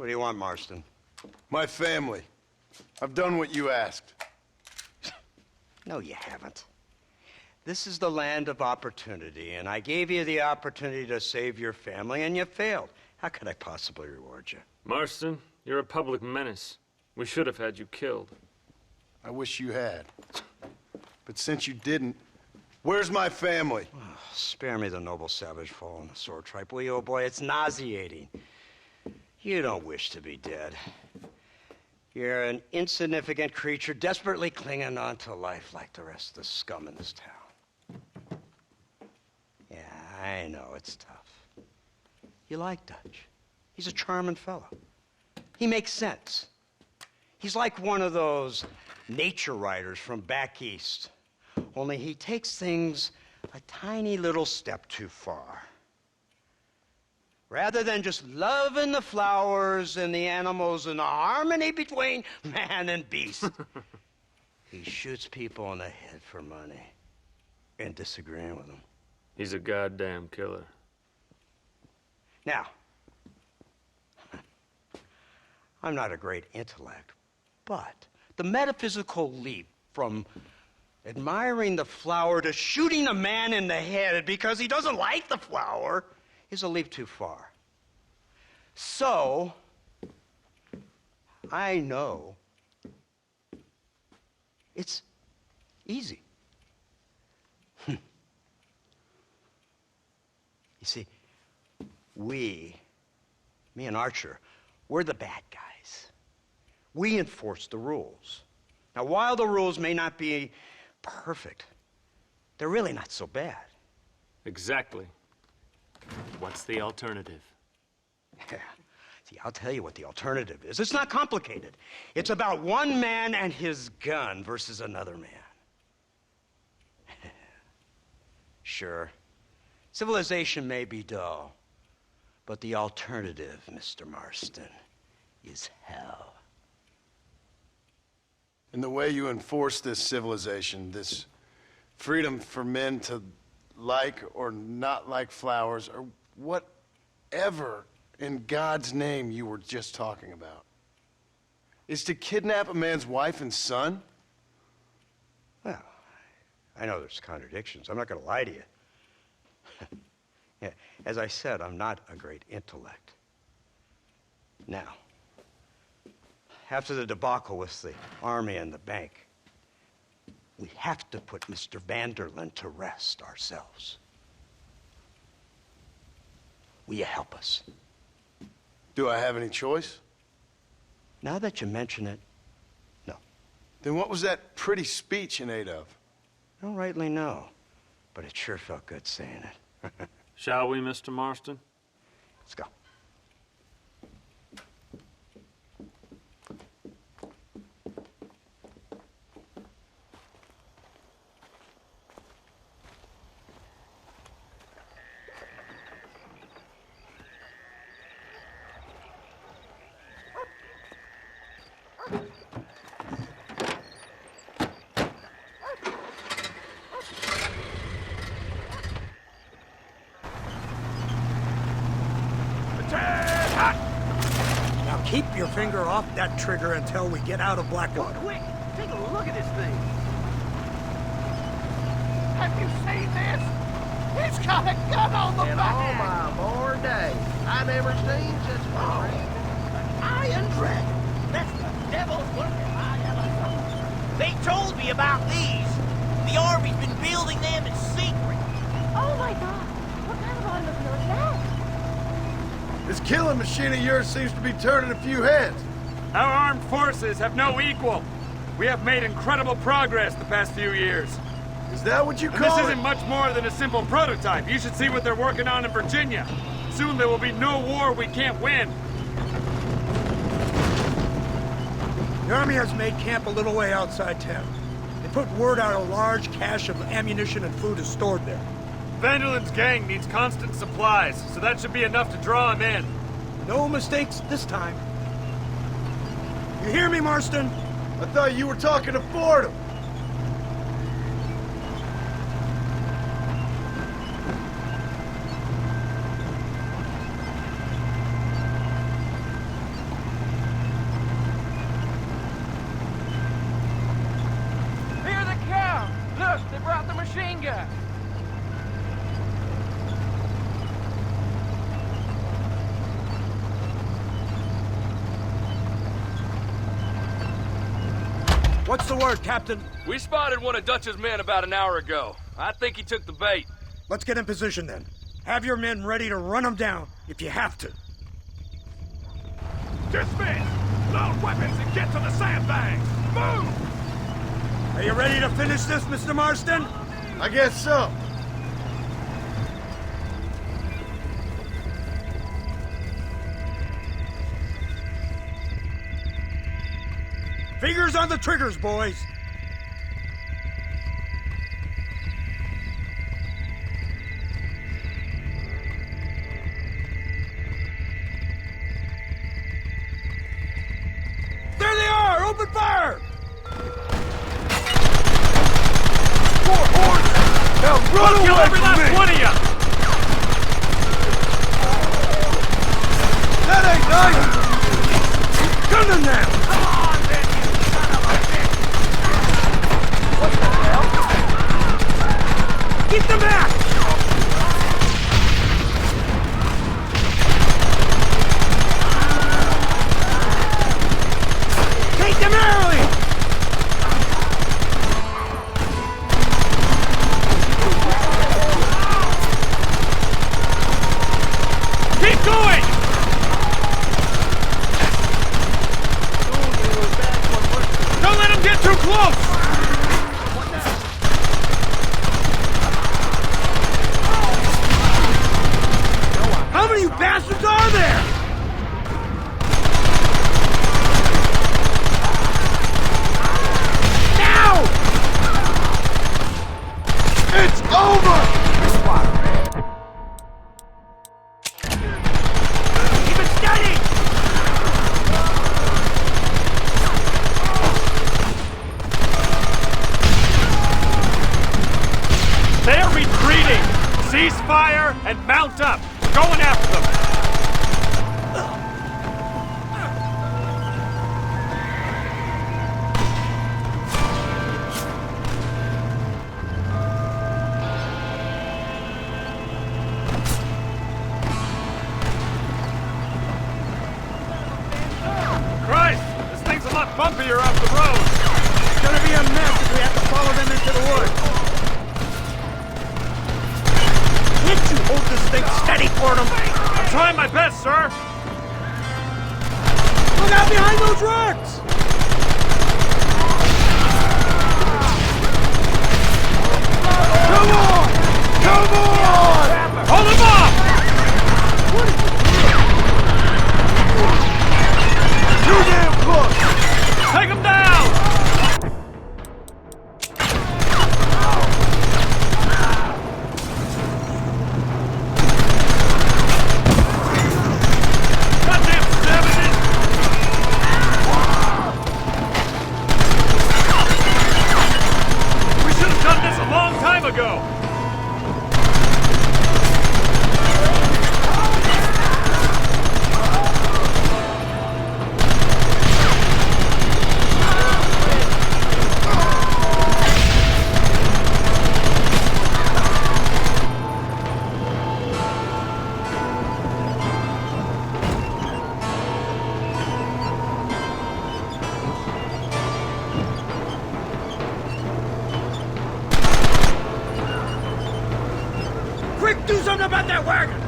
What do you want, Marston? My family. I've done what you asked. No, you haven't. This is the land of opportunity, and I gave you the opportunity to save your family, and you failed. How could I possibly reward you? Marston, you're a public menace. We should have had you killed. I wish you had. But since you didn't, where's my family? Oh, spare me the noble savage fall on the sword tripe, will you, old boy? It's nauseating. You don't wish to be dead. You're an insignificant creature desperately clinging on to life like the rest of the scum in this town. Yeah, I know, it's tough. You like Dutch. He's a charming fellow. He makes sense. He's like one of those nature writers from back east. Only he takes things a tiny little step too far. Rather than just loving the flowers and the animals and the harmony between man and beast, he shoots people in the head for money and disagreeing with them. He's a goddamn killer. Now, I'm not a great intellect, but the metaphysical leap from admiring the flower to shooting a man in the head because he doesn't like the flower is a leap too far. So, I know it's easy. You see, me and Archer, we're the bad guys. We enforce the rules. Now, while the rules may not be perfect, they're really not so bad. Exactly. What's the alternative? Yeah. See, I'll tell you what the alternative is. It's not complicated. It's about one man and his gun versus another man. Sure, civilization may be dull, but the alternative, Mr. Marston, is hell. And the way you enforce this civilization, this freedom for men to like or not like flowers, or whatever in God's name you were just talking about, is to kidnap a man's wife and son? Well, I know there's contradictions. I'm not going to lie to you. Yeah, as I said, I'm not a great intellect. Now, after the debacle with the army and the bank, we have to put Mr. Vanderlyn to rest ourselves. Will you help us? Do I have any choice? Now that you mention it, no. Then what was that pretty speech in aid of? I don't rightly know, but it sure felt good saying it. Shall we, Mr. Marston? Let's go. Now keep your finger off that trigger until we get out of Blackwater. Quick, take a look at this thing. Have you seen this? He's got a gun on the back. In all my born days, I never seen such a thing. Iron Dragon. That's the devil's work in my Yellowstone. They told me about these. The Army's been building them in secret. Oh my god! What kind of automobile is that? This killing machine of yours seems to be turning a few heads. Our armed forces have no equal. We have made incredible progress the past few years. Is that what you And call this it? isn't much more than a simple prototype. You should see what they're working on in Virginia. Soon there will be no war we can't win. The Army has made camp a little way outside town. They put word out a large cache of ammunition and food is stored there. Vanderlyn's gang needs constant supplies, so that should be enough to draw him in. No mistakes this time. You hear me, Marston? I thought you were talking to Fordham. machine gun! What's the word, Captain? We spotted one of Dutch's men about an hour ago. I think he took the bait. Let's get in position then. Have your men ready to run them down if you have to. Dismiss! Load weapons and get to the sandbags! Move! Are you ready to finish this, Mr. Marston? I guess so. Fingers on the triggers, boys. There they are! Open fire! Four horses! Now run Kill away every from last me! one of you! That ain't nice! Gun them now! Keep them back! Take them early! Keep going! Don't let them get too close! How many bastards are there? Now! It's over! Keep it steady! They're retreating! Cease fire and mount up! Going after them! Christ! This thing's a lot bumpier off the road! It's gonna be a mess if we have to follow them into the woods. Can't you hold this thing steady for them? I'm trying my best, sir! Look out behind those rocks! Come on! Come on! Hold them off! Too damn close! Take them down! Goddamn savages! We should have done this a long time ago! Quick, do something about that wagon!